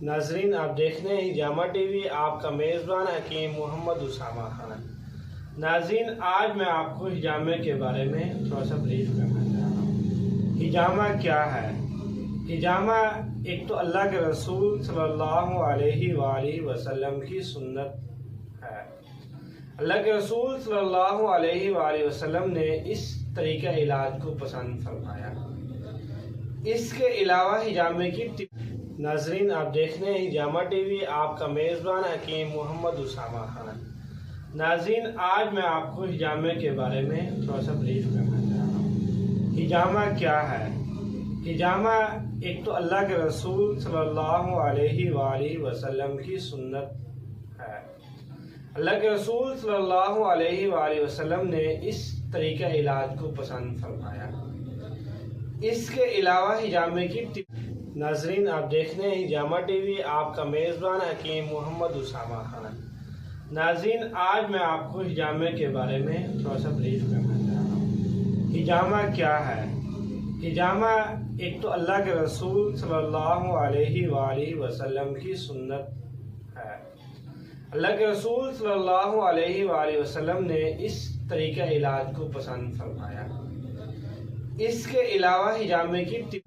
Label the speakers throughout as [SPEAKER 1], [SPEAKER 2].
[SPEAKER 1] ناظرین آپ دیکھ رہے ہیں ہجامہ ٹی وی، آپ کا میزبان حکیم محمد اسامہ خان۔ ناظرین آج میں آپ کو ہجامے کے بارے میں تھوڑا سا بریف کرنا چاہ رہا ہوں۔ ہجامہ کیا ہے؟ ہجامہ ایک تو اللہ کے رسول صلی اللہ علیہ وآلہ وسلم کی سنت ہے۔ اللہ کے رسول صلی اللہ علیہ وآلہ وسلم نے اس طریقہ علاج کو پسند فرمایا۔ اس کے علاوہ ہجامے کی ناظرین آپ دیکھ رہے ہیں ہجامہ ٹی وی، آپ کا میزبان حکیم محمد اسامہ خان۔ ناظرین آج میں آپ کو ہجامے کے بارے میں تھوڑا سا بریف کرنا چاہ رہا ہوں۔ ہجامہ کیا ہے؟ ہجامہ ایک تو اللہ کے رسول صلی اللہ علیہ وآلہ وسلم کی سنت ہے۔ اللہ کے رسول صلی اللہ علیہ وآلہ وسلم نے اس طریقہ علاج کو پسند فرمایا۔ اس کے علاوہ ہجامے کی ناظرین آپ دیکھ رہے ہیں ہجامہ ٹی وی، آپ کا میزبان حکیم محمد اسامہ خان۔ ناظرین آج میں آپ کو ہجامے کے بارے میں تھوڑا سا بریف کرنا چاہ رہا ہوں۔ ہجامہ کیا ہے؟ ہجامہ ایک تو اللہ کے رسول صلی اللہ علیہ وآلہ وسلم کی سنت ہے۔ اللہ کے رسول صلی اللہ علیہ وآلہ وسلم نے اس طریقہ علاج کو پسند فرمایا۔ اس کے علاوہ ہجامے کی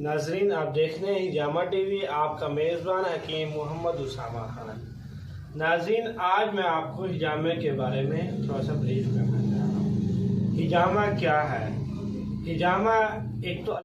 [SPEAKER 1] ناظرین آپ دیکھ رہے ہیں ہجامہ ٹی وی، آپ کا میزبان حکیم محمد اسامہ خان۔ ناظرین آج میں آپ کو ہجامے کے بارے میں تھوڑا سا بریف کرنا چاہ رہا ہوں۔ ہجامہ کیا ہے؟ ہجامہ ایک تو